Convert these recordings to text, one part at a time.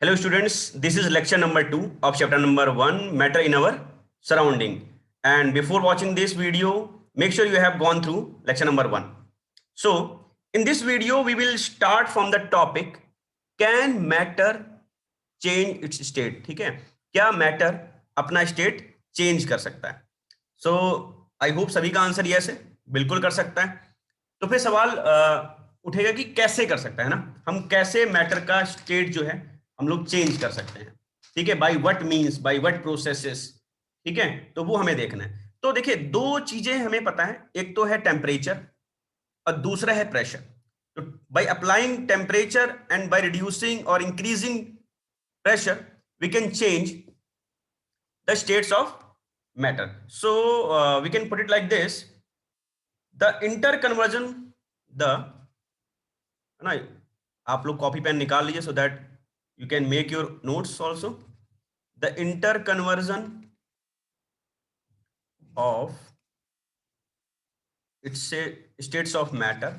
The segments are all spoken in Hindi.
Hello students, this is lecture number 2 of chapter number 1, Matter in our Surrounding. And before watching this video, make sure you have gone through lecture number 1. So, in this video, we will start from the topic, Can matter change its state? ठीक है, क्या matter अपना state change कर सकता है? So, I hope सभी का आंसर yes है, बिल्कुल कर सकता है। तो फिर सवाल उठेगा कि कैसे कर सकता है ना, हम कैसे मैटर का स्टेट जो है हम लोग चेंज कर सकते हैं। ठीक है, by what means, by what processes. ठीक है, तो वो हमें देखना है। तो देखिए, दो चीजें हमें पता है, एक तो है टेम्परेचर और दूसरा है प्रेशर। तो bye applying temperature and by reducing और increasing pressure, we can change the states of matter. So we can put it like this: the interconversion, the ना, आप लोग कॉपी पेन निकाल लीजिए so that you can make your notes also. The interconversion of its states of matter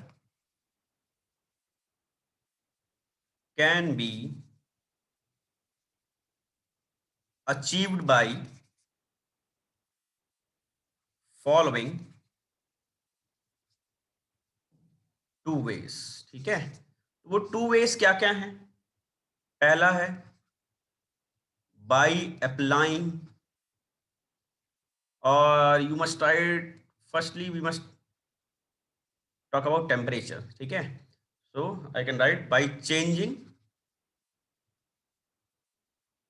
can be achieved by following two ways. ठीक है, वो टू वेज क्या क्या है? पहला है बाई अप्लाइंग, और you must write, firstly we must talk about temperature. ठीक है, so I can write by changing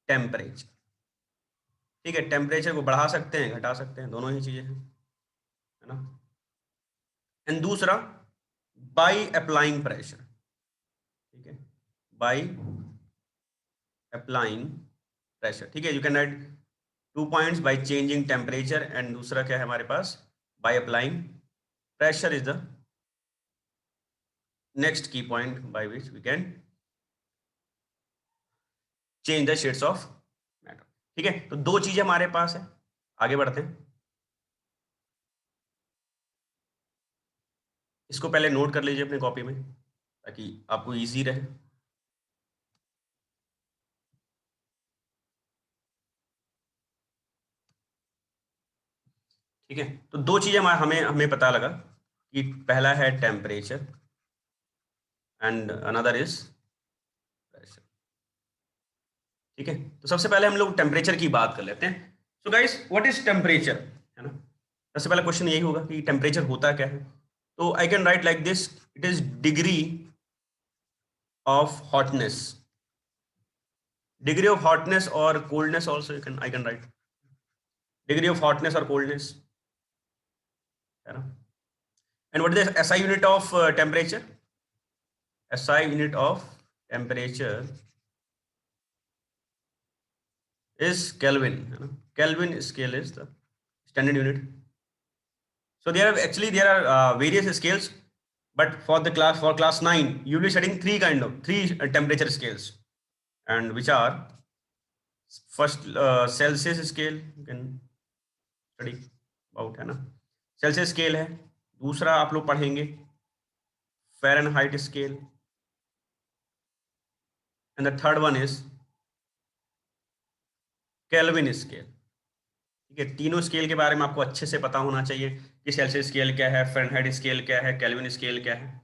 temperature. ठीक है, टेम्परेचर को बढ़ा सकते हैं, घटा सकते हैं, दोनों ही चीजें हैं, है ना। एंड दूसरा बाई अप्लाइंग प्रेशर। ठीक है, बाई अप्लाइंग प्रेशर। ठीक है, you can write 2 points by changing temperature, and दूसरा क्या है हमारे पास, by applying pressure is the next key point by which we can change the shades of matter. ठीक है, तो दो चीजें हमारे पास है, आगे बढ़ते हैं। इसको पहले नोट कर लीजिए अपनी कॉपी में ताकि आपको इजी रहे। ठीक है, तो दो चीजें हमें हमें पता लगा कि पहला है temperature and another is pressure. ठीक है, तो सबसे पहले हम लोग टेम्परेचर की बात कर लेते हैं। So guys, what is temperature, है ना। सबसे पहला क्वेश्चन यही होगा कि टेम्परेचर होता क्या है। तो आई can write like this, it is degree of hotness, degree of hotness or coldness also you can, I can write degree of hotness or coldness, है ना। And what is the SI unit of temperature? SI unit of temperature is Kelvin, है ना। Kelvin scale is the standard unit. So there are actually various scales, but for class 9 you will be studying three temperature scales, and which are first Celsius scale you can study about, है ना। सेल्सियस स्केल है। दूसरा आप लोग पढ़ेंगे Fahrenheit scale, and the third one is kelvin scale. ठीक है, तीनों स्केल के बारे में आपको अच्छे से पता होना चाहिए कि सेल्सियस स्केल क्या है, फ़ारेनहाइट स्केल क्या है, केल्विन स्केल क्या है।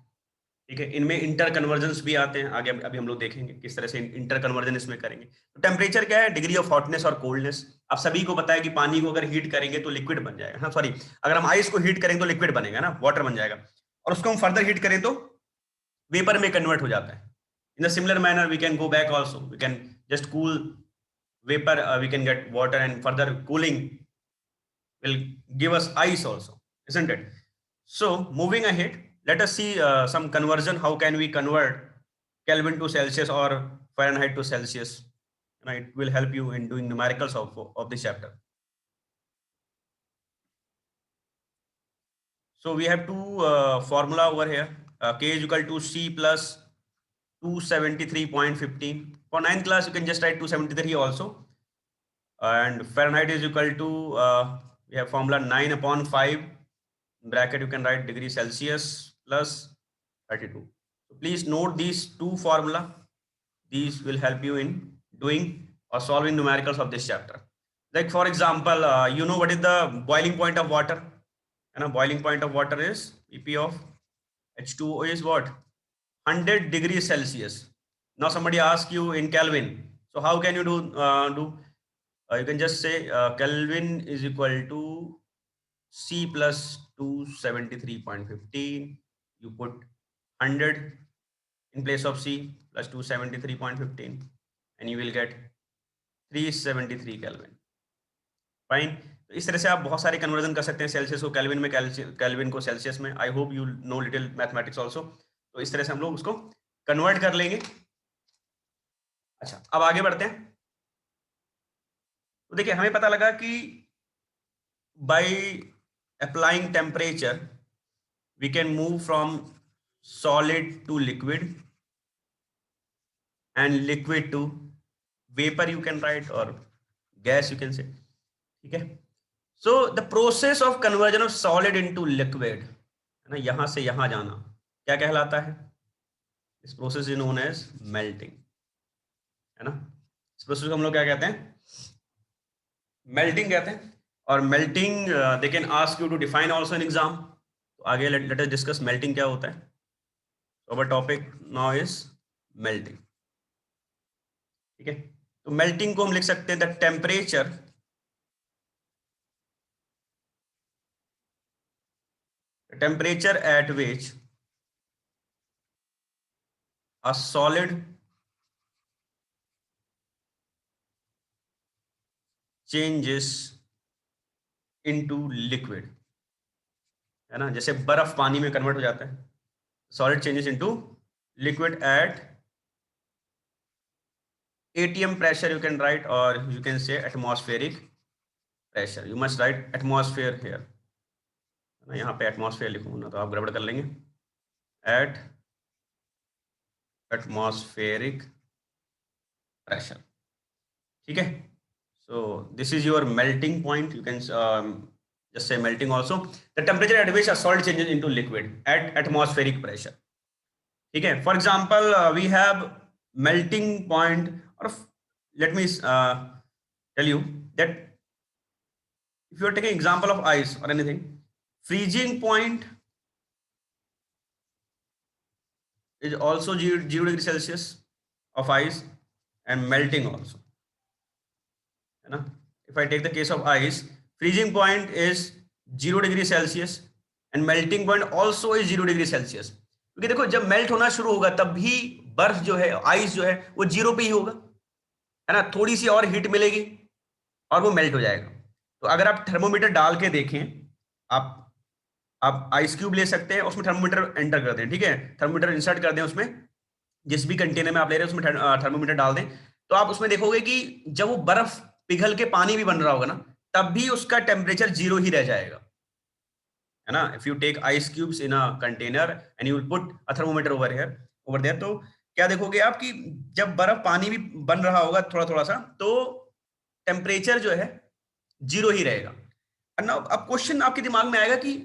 ठीक है, इनमें इंटर कन्वर्जन्स भी आते हैं, आगे अभी हम लोग देखेंगे किस तरह से इंटर कन्वर्जन इसमें करेंगे। तो टेम्परेचर क्या है? डिग्री ऑफ हॉटनेस और कोल्डनेस। आप सभी को पता है कि पानी को अगर हीट करेंगे तो लिक्विड बन जाएगा, हाँ सॉरी, अगर हम आइस को हीट करेंगे तो लिक्विड बनेगा ना, वाटर बन जाएगा, और उसको हम फर्दर हीट करें तो वेपर में कन्वर्ट हो जाता है। In the similar manner we can go back also, we can just cool vapour, we can get water, and further cooling will give us ice also, isn't it? So moving ahead, let us see some conversion. How can we convert Kelvin to Celsius or Fahrenheit to Celsius? And it will help you in doing numericals of this chapter. So we have two formula over here. K is equal to C plus 273.15. For 9th class, you can just write 273 also. And Fahrenheit is equal to, we have formula 9/5, bracket you can write degree Celsius plus 32. So please note these two formula. These will help you in doing or solving numericals of this chapter. Like for example, you know what is the boiling point of water? And a boiling point of water is Pp of H2O is what? 100 degrees Celsius. Now somebody asks you in Kelvin. So how can you do? You can just say Kelvin is equal to C plus 273.15. You put 100 in place of C plus 273.15 and you will get 373 Kelvin. Fine. तो इस तरह से आप बहुत सारे कन्वर्जन कर सकते हैं सेल्सियस को केल्विन में, केल्विन को सेल्सियस में. I hope you know little mathematics also. तो इस तरह से हम लोग उसको कन्वर्ट कर लेंगे. अच्छा, अब आगे बढ़ते हैं. तो देखिए हमें पता लगा कि by applying temperature we can move from solid to liquid and liquid to vapour you can write, और गैस यू कैन से. ठीक है. So the process of conversion of solid into liquid, है ना, यहां से यहां जाना क्या कहलाता है? इस process is known as melting, है ना. इस प्रोसेस को हम लोग क्या कहते हैं? मेल्टिंग कहते हैं. और melting they can ask you to define also in exam. तो आगे लेट अस डिस्कस मेल्टिंग क्या होता है. Our topic now is melting. ठीक है. तो मेल्टिंग को हम लिख सकते हैं the temperature at which a solid changes into liquid, है ना. जैसे बर्फ पानी में कन्वर्ट हो जाता है, solid changes into liquid eight ATM pressure you can write, or you can say atmospheric pressure. You must write atmosphere here. यहाँ पे एटमॉस्फेयर लिखूँ ना तो आप गड़बड़ कर लेंगे. At atmospheric pressure. ठीक है. So this is your melting point. You can just say melting also the temperature at which a solid changes into liquid at atmospheric pressure. ठीक है. For example we have melting point, और let me tell you that if you are taking example of ice or anything, freezing point is also 0 degree Celsius of ice, and melting also, है ना. If I take the case of ice, freezing point is 0 degree Celsius and melting point also is 0 degree Celsius. क्योंकि देखो जब मेल्ट होना शुरू होगा तब भी बर्फ जो है, आइस जो है, वो 0 पे ही होगा, है ना. थोड़ी सी और हीट मिलेगी और वो मेल्ट हो जाएगा. तो अगर आप थर्मोमीटर डाल के देखें, आप आइस क्यूब ले सकते हैं, उसमें थर्मोमीटर एंटर कर दें. ठीक है. थर्मोमीटर इंसर्ट कर दें उसमें, जिस भी कंटेनर में आप ले रहे हैं उसमें थर्मोमीटर डाल दें. तो आप उसमें देखोगे कि जब वो बर्फ पिघल के पानी भी बन रहा होगा ना, तब भी उसका टेम्परेचर 0 ही रह जाएगा, है ना. If you take ice cubes in a container and you will put a thermometer over there, तो क्या देखोगे आप कि जब बर्फ पानी भी बन रहा होगा थोड़ा थोड़ा सा, तो टेम्परेचर जो है 0 ही रहेगा. अब क्वेश्चन आपके दिमाग में आएगा कि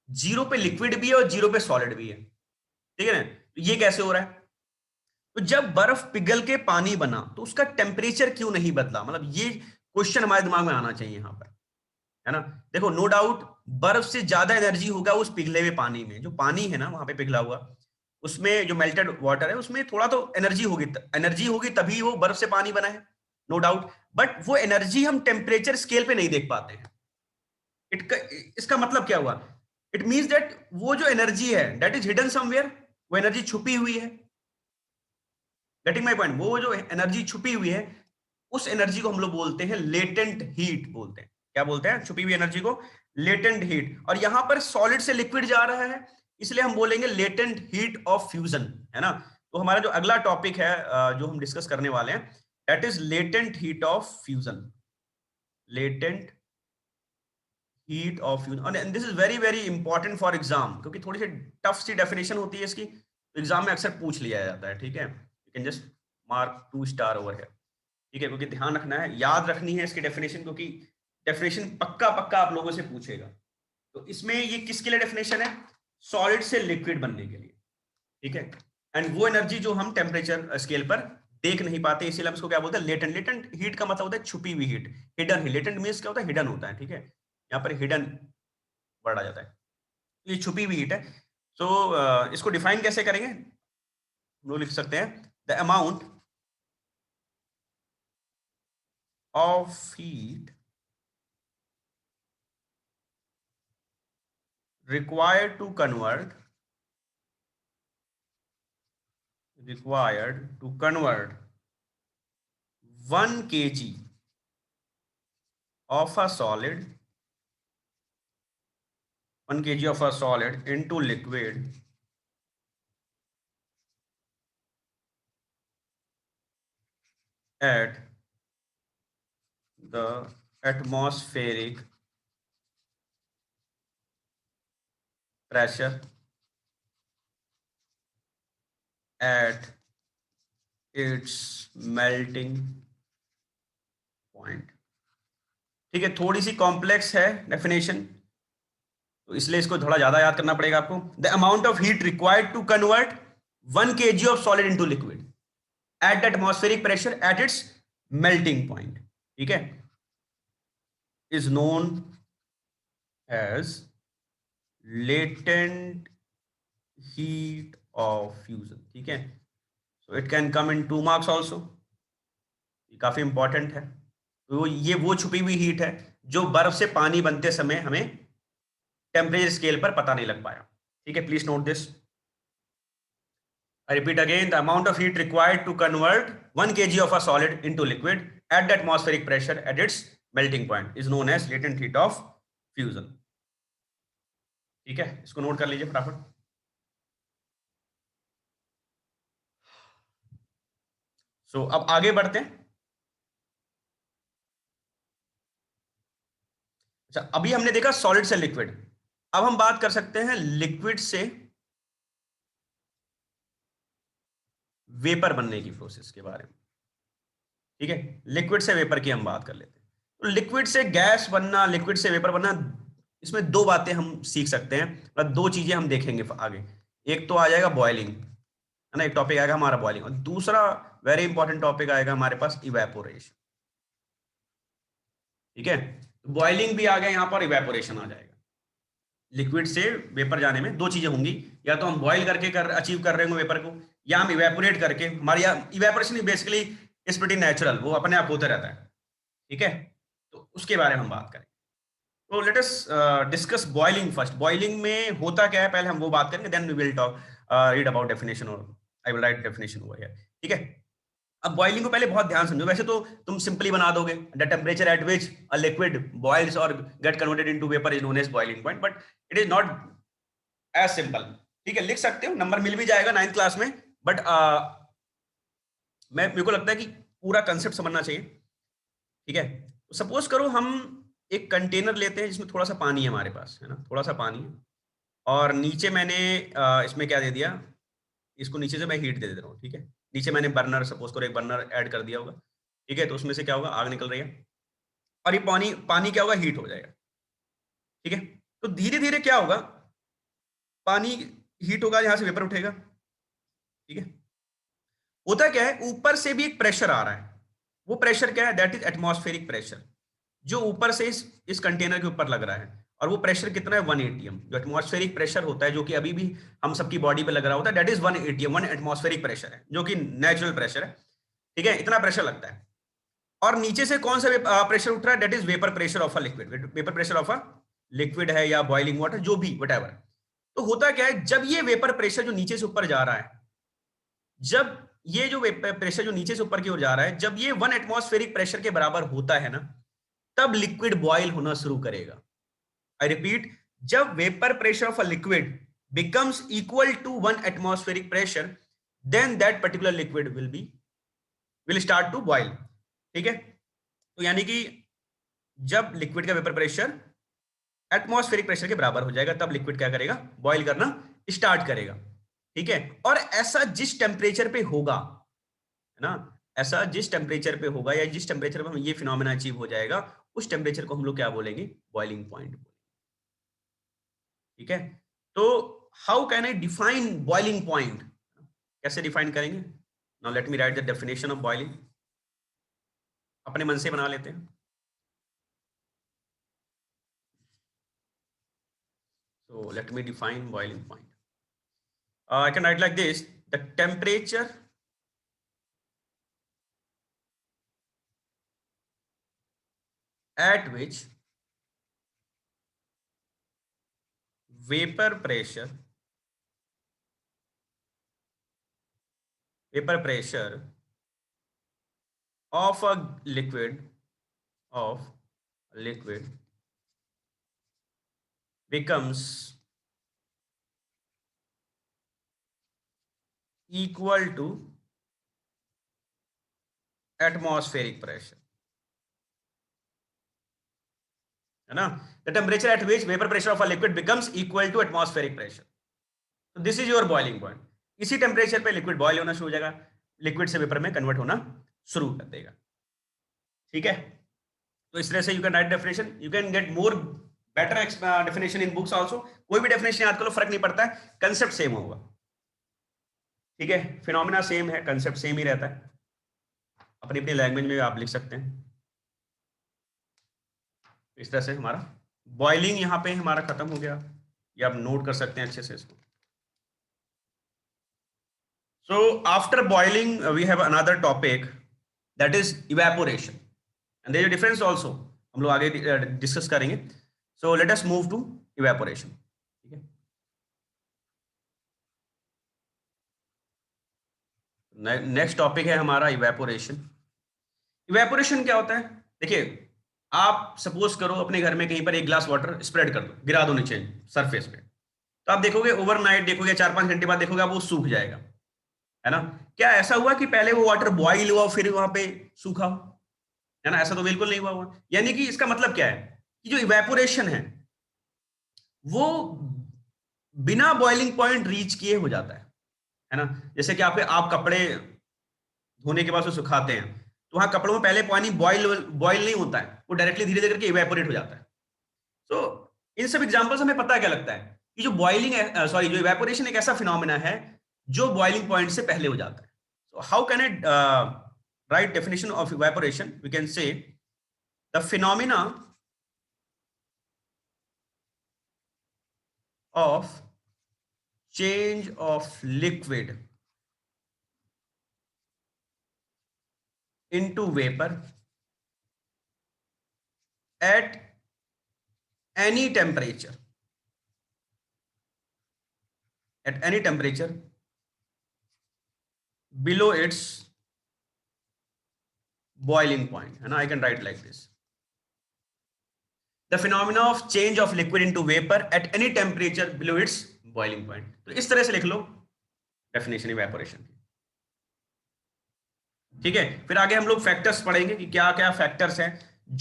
0 पे लिक्विड भी है और 0 पे सॉलिड भी है. ठीक है ना. तो ये कैसे हो रहा है? तो जब बर्फ पिघल के पानी बना तो उसका टेम्परेचर क्यों नहीं बदला? मतलब ये क्वेश्चन हमारे दिमाग में आना चाहिए यहां पर, है ना. देखो नो डाउट बर्फ से ज्यादा एनर्जी होगा उस पिघले हुए पानी में. जो पानी है ना वहां पे पिघला हुआ, उसमें जो मेल्टेड वाटर है उसमें थोड़ा तो एनर्जी होगी तभी वो बर्फ से पानी बना है, नो डाउट. बट वो एनर्जी हम टेम्परेचर स्केल पे नहीं देख पाते हैं. इसका मतलब क्या हुआ? इट मीन्स दैट वो जो एनर्जी है दैट इज हिडन समवेयर, वो एनर्जी छुपी हुई है. Getting my point? वो जो एनर्जी छुपी हुई है, उस एनर्जी को हम लोग बोलते हैं लेटेंट हीट बोलते हैं. क्या बोलते हैं? छुपी हुई एनर्जी को लेटेंट हीट. और यहां पर सॉलिड से लिक्विड जा रहा है, इसलिए हम बोलेंगे लेटेंट हीट ऑफ फ्यूजन, है ना. तो हमारा जो अगला टॉपिक है जो हम डिस्कस करने वाले हैं, that is latent heat of fusion. Latent heat of fusion. And this is very very important for exam, क्योंकि थोड़ी सी टफ सी डेफिनेशन होती है इसकी, तो एग्जाम में अक्सर पूछ लिया जाता है. ठीक है. You can just mark 2 star over here. ठीक है. क्योंकि ध्यान रखना है, याद रखनी है इसकी डेफिनेशन, क्योंकि डेफिनेशन पक्का आप लोगों से पूछेगा. तो इसमें ये किसके लिए डेफिनेशन है? सॉलिड से लिक्विड बनने के लिए. ठीक है. एंड वो एनर्जी जो हम टेम्परेचर स्केल पर देख नहीं पाते, इसीलिए हम इसको क्या बोलते हैं, लेटेंट। लेटेंट हीट का मतलब होता है छुपी हुई heat, hidden heat. Latent means क्या होता है, हिडन होता है, ठीक है, यहाँ पर हिडन वर्ड आ जाता है, ये छुपी हुई हीट है। सो इसको डिफाइन कैसे करेंगे, हम लोग लिख सकते हैं the amount of heat required to convert 1 kg of a solid 1 kg of a solid into liquid at the atmospheric pressure at its melting point। ठीक है, थोड़ी सी कॉम्प्लेक्स है डेफिनेशन, तो इसलिए इसको थोड़ा ज्यादा याद करना पड़ेगा आपको। The amount of heat required to convert 1 kg of solid into liquid at the atmospheric pressure at its melting point, ठीक है, is known as latent heat of fusion, ठीक है। so it can come in 2 marks also, ये काफी इंपॉर्टेंट है। तो ये वो छुपी हुई हीट है जो बर्फ से पानी बनते समय हमें टेम्परेचर स्केल पर पता नहीं लग पाया, ठीक है। Please note this, I repeat again, the amount of heat required to convert 1 kg of a solid into liquid at the atmospheric pressure at its melting point is known as latent heat of fusion, ठीक है, इसको नोट कर लीजिए फटाफट। सो अब आगे बढ़ते हैं। अच्छा, अभी हमने देखा सॉलिड से लिक्विड, अब हम बात कर सकते हैं लिक्विड से वेपर बनने की प्रोसेस के बारे में, ठीक है। लिक्विड से वेपर की हम बात कर लेते हैं। तो लिक्विड से गैस बनना, लिक्विड से वेपर बनना, इसमें दो बातें हम सीख सकते हैं, मतलब दो चीजें हम देखेंगे आगे। एक तो आ जाएगा बॉइलिंग, है ना, एक टॉपिक आएगा हमारा बॉइलिंग, और दूसरा वेरी इंपॉर्टेंट टॉपिक आएगा हमारे पास इवेपोरेशन, ठीक है। बॉइलिंग भी आ गया यहाँ पर, इवेपोरेशन आ जाएगा। लिक्विड से वेपर जाने में दो चीजें होंगी, या तो हम बॉइल करके अचीव कर रहे होंगे वेपर को, या हम इवेपोरेट करके, हमारी evaporation basically is pretty natural, वो अपने आप होता रहता है, ठीक है। तो उसके बारे में हम बात करें। तो let us discuss boiling first. Boiling में होता क्या है पहले हम वो बात करेंगे, then we will talk read about definition, और I will write definition over here, ठीक है। अब बॉइलिंग को पहले बहुत ध्यान समझो, वैसे तो तुम सिंपली बना दोगे, the temperature at which a liquid boils और get converted into vapour is known as boiling point, but it is not as simple, ठीक है। लिख सकते हो, नंबर मिल भी जाएगा 9th क्लास में, बट मेरे को लगता है कि पूरा कंसेप्ट समझना चाहिए, ठीक है। सपोज करो हम एक कंटेनर लेते हैं जिसमें थोड़ा सा पानी है हमारे पास, है ना, थोड़ा सा पानी है, और नीचे मैंने इसमें क्या दे दिया, इसको नीचे से मैं हीट दे रहा हूँ, ठीक है। नीचे मैंने बर्नर, सपोज करो एक बर्नर ऐड कर दिया होगा, ठीक है। तो उसमें से क्या होगा, आग निकल रही है, और ये पानी पानी क्या होगा, हीट हो जाएगा, ठीक है। तो धीरे धीरे क्या होगा, पानी हीट होगा, यहां से वेपर उठेगा, ठीक है। होता क्या है, ऊपर से भी एक प्रेशर आ रहा है, वो प्रेशर क्या है, दैट इज एटमॉस्फेरिक प्रेशर, जो ऊपर से इस कंटेनर के ऊपर लग रहा है। और वो प्रेशर कितना है, 1 atm, जो एटमॉस्फेरिक प्रेशर होता है, जो कि अभी भी हम सबकी बॉडी पे लग रहा होता है, that is 1 atm, 1 atmospheric pressure है, जो कि नेचुरल प्रेशर है, ठीक है। इतना प्रेशर लगता है। और नीचे से कौन सा प्रेशर उठ रहा है, that is vapour pressure of a liquid, vapour pressure of a liquid है या बॉइलिंग वाटर, जो भी व्हाटएवर। तो होता क्या है, जब ये वेपर प्रेशर जो नीचे से ऊपर जा रहा है, जब ये जो प्रेशर जो नीचे से ऊपर की ओर जा रहा है, जब ये 1 एटमॉस्फेरिक प्रेशर के बराबर होता है ना, तब लिक्विड बॉयल होना शुरू करेगा। आई रिपीट, जब vapour pressure of a liquid becomes equal to 1 atmospheric pressure, then that particular liquid will start to boil, ठीक है। तो यानी कि जब लिक्विड का वेपर प्रेशर एटमॉस्फेरिक प्रेशर के बराबर हो जाएगा, तब लिक्विड क्या करेगा, बॉयल करना स्टार्ट करेगा, ठीक है। और ऐसा जिस टेम्परेचर पे होगा, है ना, ऐसा जिस टेम्परेचर पे होगा, या जिस टेम्परेचर पे हम ये फिनोमेना अचीव हो जाएगा, उस टेम्परेचर को हम लोग क्या बोलेंगे, बॉइलिंग पॉइंट, ठीक है। तो how can I define boiling point, कैसे डिफाइन करेंगे, now let me right the definition of boiling. अपने मन से बना लेते हैं. So let me define boiling point. I can write like this: the temperature at which vapor pressure of a liquid becomes equal to atmospheric pressure. है ना? The temperature at which vapor pressure of a liquid becomes equal to atmospheric pressure. So this is your boiling point. इसी टेम्परेचर पे लिक्विड बॉयल होना शुरू हो जाएगा, लिक्विड से वेपर में कन्वर्ट होना शुरू कर देगा. ठीक है? तो इस तरह से you can right definition. You can get more better definition in books also. कोई भी डेफिनेशन याद करो, फर्क नहीं पड़ता है, कंसेप्ट सेम होगा. ठीक है? फिनोमिना सेम है, कंसेप्ट सेम ही रहता है. अपनी अपनी लैंग्वेज में आप लिख सकते हैं. इस तरह से हमारा बॉइलिंग यहाँ पे हमारा खत्म हो गया. ये आप नोट कर सकते हैं अच्छे से इसको. So after boiling, we have another topic, that is evaporation, and there is a difference also. हम लोग आगे डिस्कस करेंगे. So let us move to evaporation. ठीक है? नेक्स्ट टॉपिक है हमारा इवेपोरेशन. इवेपोरेशन क्या होता है? देखिए, आप सपोज करो अपने घर में कहीं पर एक ग्लास वाटर स्प्रेड कर दो, गिरा दो नीचे सरफेस पे, तो आप देखोगे ओवरनाइट, देखोगे 4-5 घंटे बाद देखोगे वो सूख जाएगा. है ना? क्या ऐसा हुआ कि पहले वो वाटर बॉईल हुआ फिर वहां पे सूखा? है ना? ऐसा तो बिल्कुल नहीं हुआ. यानी कि इसका मतलब क्या है कि जो इवेपोरेशन है वो बिना बॉइलिंग पॉइंट रीच किए हो जाता है ना? जैसे कि आप कपड़े धोने के बाद उसे सुखाते हैं, तो वहां कपड़ों में पहले पानी बॉइल नहीं होता है, वो डायरेक्टली धीरे धीरे करके इवेपोरेट हो जाता है. तो इन सब एग्जांपल से हमें पता क्या लगता है कि जो जो इवेपोरेशन एक ऐसा फिनोमेना है जो बॉइलिंग पॉइंट से पहले हो जाता है. So how can I write definition of evaporation? We can say the phenomena of change of liquid into vapour at any temperature below its boiling point. And I can write like this: the phenomena of change of liquid into vapor at any temperature below its boiling point. तो इस तरह से लिख लो डेफिनेशन इवेपोरेशन की. ठीक है? फिर आगे हम लोग फैक्टर्स पढ़ेंगे कि क्या क्या फैक्टर्स हैं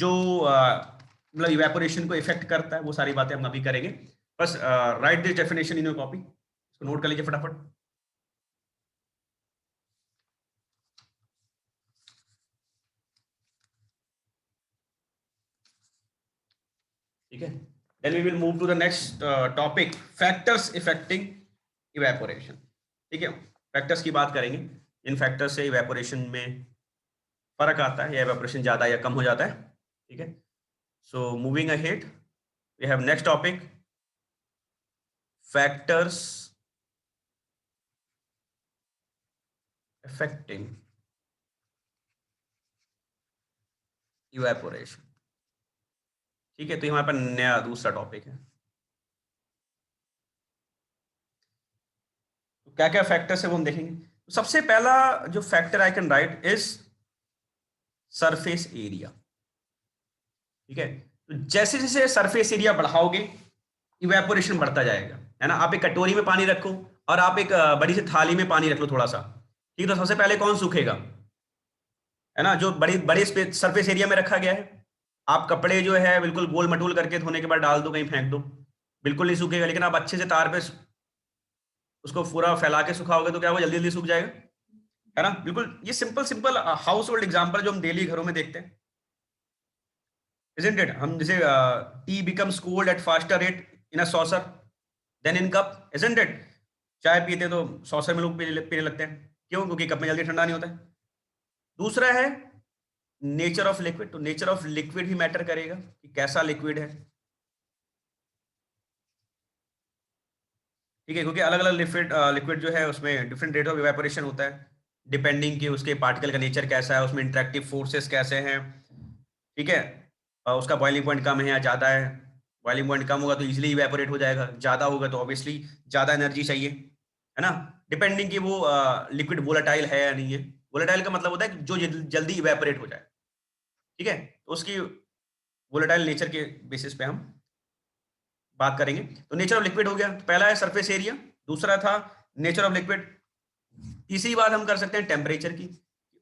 जो मतलब इवेपोरेशन को इफेक्ट करता है. वो सारी बातें हम अभी करेंगे. बस right this definition in your copy. इसको नोट कर लीजिए फटाफट. ठीक है? Then we will move to the next topic, factors affecting evaporation. ठीक है? फैक्टर्स की बात करेंगे. इन फैक्टर्स से इवेपोरेशन में फर्क आता है, या इवेपोरेशन ज्यादा या कम हो जाता है. ठीक है? So moving ahead, we have next topic, factors affecting evaporation. ठीक है? तो हमारे पास नया दूसरा टॉपिक है. तो क्या क्या फैक्टर्स है वो हम देखेंगे. तो सबसे पहला जो factor I can right is surface area. ठीक है? तो जैसे जैसे सरफेस एरिया बढ़ाओगे इवेपोरेशन बढ़ता जाएगा. है ना? आप एक कटोरी में पानी रखो और आप एक बड़ी सी थाली में पानी रख लो थोड़ा सा. ठीक है? तो सबसे पहले कौन सूखेगा? है ना? जो बड़ी सरफेस एरिया में रखा गया है. आप कपड़े जो है बिल्कुल गोल मटोल करके धोने के बाद डाल दो, कहीं फेंक दो, बिल्कुल नहीं सूखेगा. लेकिन आप अच्छे से तार पे उसको पूरा फैला के सुखाओगे तो क्या वो जल्दी जल्दी सूख जाएगा. है ना? बिल्कुल ये सिंपल हाउस होल्ड एग्जाम्पल जो हम डेली घरों में देखते हैं. Isn't it? हम जैसे T becomes cold at faster rate in a saucer than in cup. Isn't it? चाय पीते तो सॉसर में लोग पीने लगते हैं. क्यों? क्योंकि कप में जल्दी ठंडा नहीं होता है। दूसरा है नेचर ऑफ लिक्विड, तो नेचर ऑफ लिक्विड भी मैटर करेगा कि कैसा लिक्विड है, ठीक है, क्योंकि अलग अलग लिक्विड लिक्विड जो है उसमें डिफरेंट रेट ऑफ इवेपोरेशन होता है, डिपेंडिंग कि उसके पार्टिकल का नेचर कैसा है, उसमें इंटरेक्टिव फोर्सेस कैसे हैं, ठीक है। उसका बॉइलिंग पॉइंट कम है या ज़्यादा है, बॉइलिंग पॉइंट कम होगा तो इजीली इवेपोरेट हो जाएगा, ज़्यादा होगा तो ऑब्वियसली ज़्यादा एनर्जी चाहिए, है ना। डिपेंडिंग कि वो लिक्विड वोलेटाइल है या नहीं है। वोलेटाइल का मतलब होता है कि जो जल्दी इवेपोरेट हो जाए, ठीक है, तो उसकी वोलेटाइल नेचर के बेसिस पे हम बात करेंगे। तो नेचर ऑफ लिक्विड हो गया, तो पहला है सरफेस एरिया, दूसरा था नेचर ऑफ लिक्विड। तीसरी बात हम कर सकते हैं टेम्परेचर की,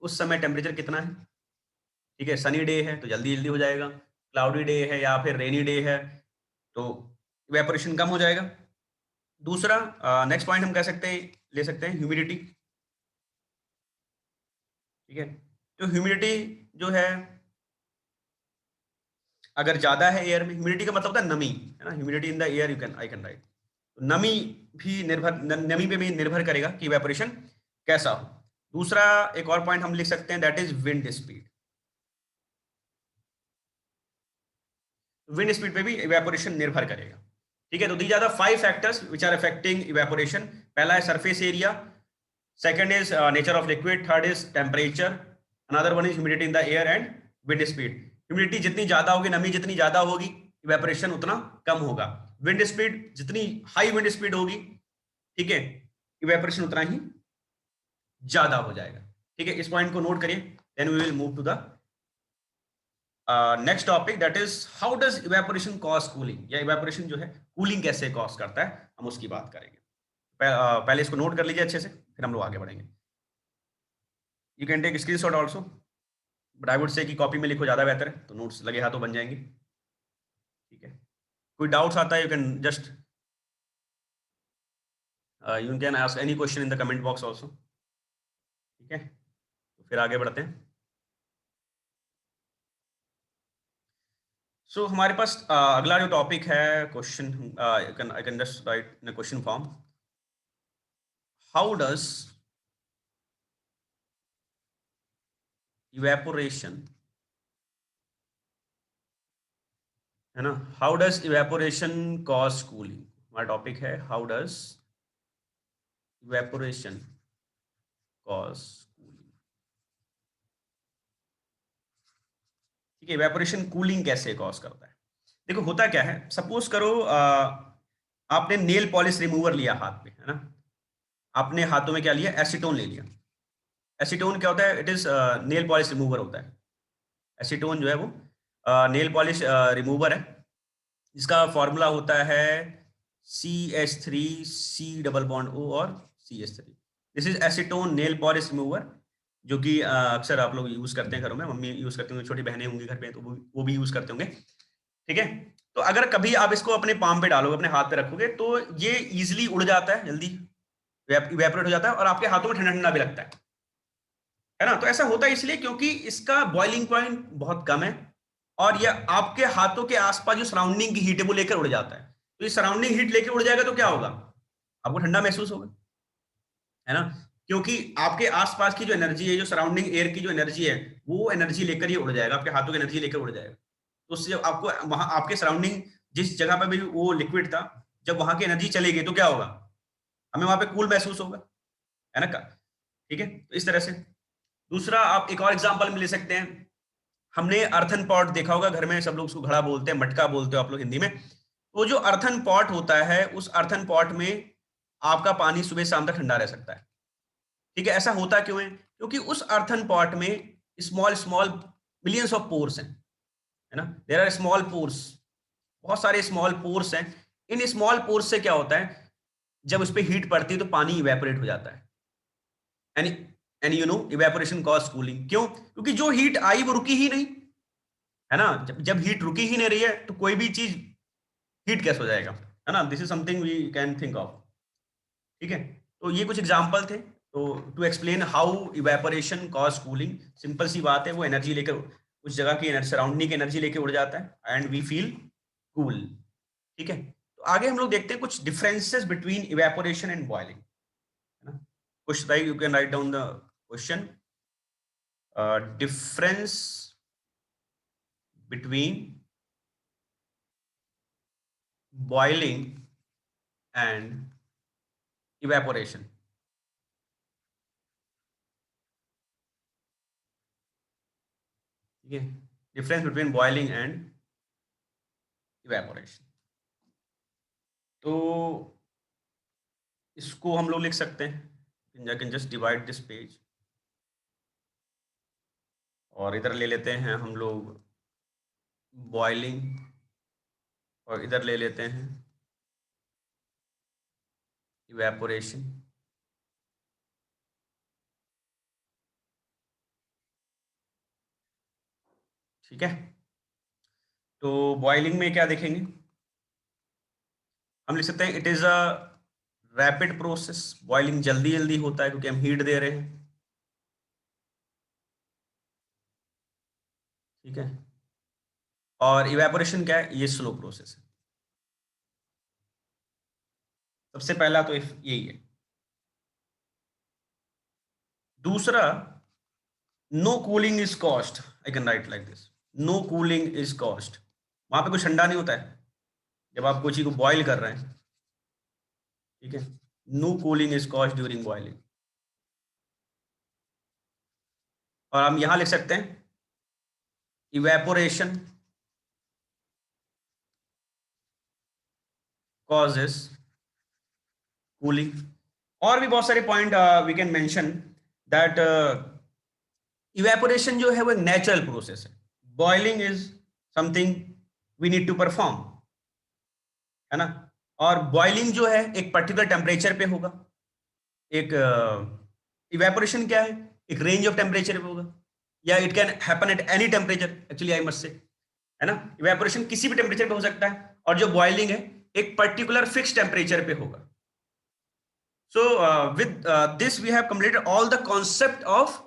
उस समय टेम्परेचर कितना है, ठीक है। सनी डे है तो जल्दी जल्दी हो जाएगा, क्लाउडी डे है या फिर रेनी डे है तो इवेपोरेशन कम हो जाएगा। दूसरा नेक्स्ट पॉइंट हम कह सकते हैं, ले सकते हैं ह्यूमिडिटी, ठीक है। तो ह्यूमिडिटी जो है अगर ज्यादा है एयर में, ह्यूमिडिटी का मतलब होता है नमी, है ना, humidity in the air, you can I can right. नमी भी नमी पे भी निर्भर करेगा कि इवेपोरेशन कैसा हो। दूसरा एक और पॉइंट हम लिख सकते हैं, that is wind speed. Wind speed पे भी इवेपोरेशन निर्भर करेगा, ठीक है। तो these are the 5 factors which are affecting evaporation. पहला है surface area, second is nature of liquid, third is temperature, another one is humidity in the air and wind speed. Humidity जितनी ज्यादा होगी, नमी जितनी ज्यादा होगी, इवेपोरेशन उतना कम होगा। विंड स्पीड जितनी हाई विंड स्पीड होगी, ठीक है, इवेपोरेशन उतना ही ज्यादा हो जाएगा, ठीक है। इस पॉइंट को नोट करिए, then we will move to the next topic, that is how does evaporation cause cooling, या इवेपोरेशन जो है कूलिंग कैसे कॉज करता है, हम उसकी बात करेंगे। पहले इसको नोट कर लीजिए अच्छे से, फिर हम लोग आगे बढ़ेंगे। You can take screenshot also, but I would say कि कॉपी में लिखो ज़्यादा बेहतर है, तो नोट्स लगे हाथों बन जाएंगे, ठीक है। कोई डाउट्स आता है, you can just you can ask any question in the comment box also, ठीक है। तो फिर आगे बढ़ते हैं। सो हमारे पास अगला जो टॉपिक है, question I can just right in question form, how does evaporation, है ना, how does evaporation cause cooling. हमारा टॉपिक है how does evaporation cause cooling, ठीक है। इवेपोरेशन कूलिंग कैसे कॉज करता है, देखो होता क्या है, सपोज करो आपने नेल पॉलिश रिमूवर लिया हाथ पे, है ना, आपने हाथों में क्या लिया, एसीटोन ले लिया। एसीटोन क्या होता है, it is nail polish remover होता है। एसीटोन जो है वो नेल पॉलिश रिमूवर है, जिसका फॉर्मूला होता है CH3 C double bond O और CH3। This is acetone nail polish remover, जो कि अक्सर आप लोग यूज करते हैं घरों में, मम्मी यूज करती होंगी, छोटी बहनें होंगी घर पे तो वो भी यूज करते होंगे, ठीक है। तो अगर कभी आप इसको अपने पाम पे डालोगे, अपने हाथ पे रखोगे, तो ये इजिली उड़ जाता है, जल्दी इवेपोरेट हो जाता है, और आपके हाथों में ठंडा ठंडा भी लगता है ना। तो ऐसा होता है इसलिए क्योंकि इसका बॉइलिंग पॉइंट बहुत कम है, और यह आपके हाथों के आसपास जो सराउंडिंग की हीट है वो लेकर उड़ जाता है। तो ये सराउंडिंग हीट लेकर उड़ जाएगा तो क्या होगा, आपको ठंडा महसूस होगा, है ना, क्योंकि आपके आसपास की जो एनर्जी है, जो सराउंडिंग एयर की जो एनर्जी है, वो एनर्जी लेकर ये उड़ जाएगा, आपके हाथों की एनर्जी लेकर उड़ जाएगा। तो उससे आपको वहां आपके सराउंडिंग जिस जगह पे भी वो लिक्विड था, जब वहां की एनर्जी चलेगी तो क्या होगा, हमें वहां पे कूल महसूस होगा, है ना, ठीक है। तो इस तरह से दूसरा आप एक और एग्जांपल में ले सकते हैं, हमने अर्थन पॉट देखा होगा घर में, सब लोग उसको घड़ा बोलते हैं, मटका बोलते हो आप लोग हिंदी में। तो जो अर्थन पॉट होता है, उस अर्थन पॉट में आपका पानी सुबह शाम तक ठंडा रह सकता है, ठीक है। ऐसा होता क्यों है, क्योंकि उस अर्थन पॉट में small small millions of pores हैं, है ना, देयर आर स्मॉल पोर्स, बहुत सारे स्मॉल पोर्स हैं। इन स्मॉल पोर्स से क्या होता है, जब उस पर हीट पड़ती है तो पानी इवेपोरेट हो जाता है, and and you know evaporation cause cooling. क्यों, क्योंकि जो हीट आई वो रुकी ही नहीं, है ना, जब हीट रुकी ही नहीं रही है तो कोई भी चीज हीट कैसे हो जाएगा, है ना। This is something we can think of, ठीक है। तो ये कुछ एग्जांपल थे, तो to explain how evaporation cause cooling, simple सी बात है, वो एनर्जी लेकर उस जगह की सराउंडिंग की एनर्जी लेकर उड़ जाता है एंड वी फील कूल, ठीक है। तो आगे हम लोग देखते हैं कुछ differences between evaporation and boiling, है ना। Push right, you can write down the question. Difference between boiling and evaporation. Okay, difference between boiling and evaporation. तो इसको हम लोग लिख सकते हैं, I can just divide this page और इधर ले लेते हैं हम लोग बॉइलिंग और इधर ले लेते हैं इवेपोरेशन. ठीक है, तो बॉइलिंग में क्या देखेंगे, हम लिख सकते हैं it is a rapid process. Boiling जल्दी जल्दी होता है क्योंकि हम हीट दे रहे हैं. ठीक है, और इवेपोरेशन क्या है, ये स्लो प्रोसेस है. सबसे पहला तो यही है. दूसरा, no cooling is caused. I can write like this, no cooling is caused. वहां पे कुछ ठंडा नहीं होता है जब आप कोई चीज को बॉईल कर रहे हैं. ठीक है, no cooling is caused during boiling. और हम यहां लिख सकते हैं इवेपोरेशन causes cooling. और भी बहुत सारे point we can mention that evaporation जो है वो एक नेचुरल प्रोसेस है. Boiling is something we need to perform, है ना. और बॉइलिंग जो है एक पर्टिकुलर टेम्परेचर पे होगा. एक इवेपोरेशन क्या है, एक रेंज ऑफ टेम्परेचर पे होगा, या it can happen at any temperature. Actually I must say, है ना, इवेपोरेशन किसी भी टेम्परेचर पे हो सकता है, और जो बॉइलिंग है एक पर्टिकुलर फिक्स टेम्परेचर पे होगा. So with this we have completed all the concept of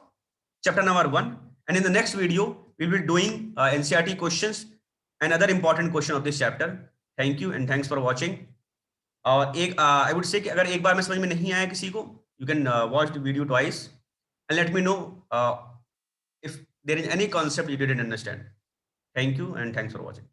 chapter number 1, and in the next video we will be doing NCERT questions and other important question of this chapter. Thank you and thanks for watching. और एक I would say कि अगर एक बार में समझ में नहीं आया किसी को, you can watch the video twice and let me know if there is any concept you didn't understand. Thank you and thanks for watching.